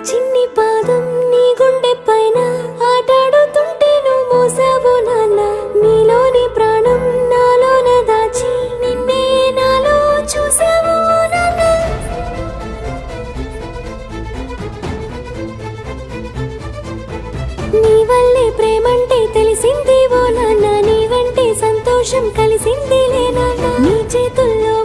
చిన్ని పాదం నీ గుండె పైన ఆటాడుతుంటే నువ్వు మోసావు నాన్న. నీలోని ప్రాణం నాలోన దాచి నిన్నే నాలో చూసావు నాన్న. నీ వల్లే ప్రేమంటే తెలిసింది ఓ నాన్న. నీ వెంటే సంతోషం కలిసింది లే నాన్న. నీ చేతుల్లో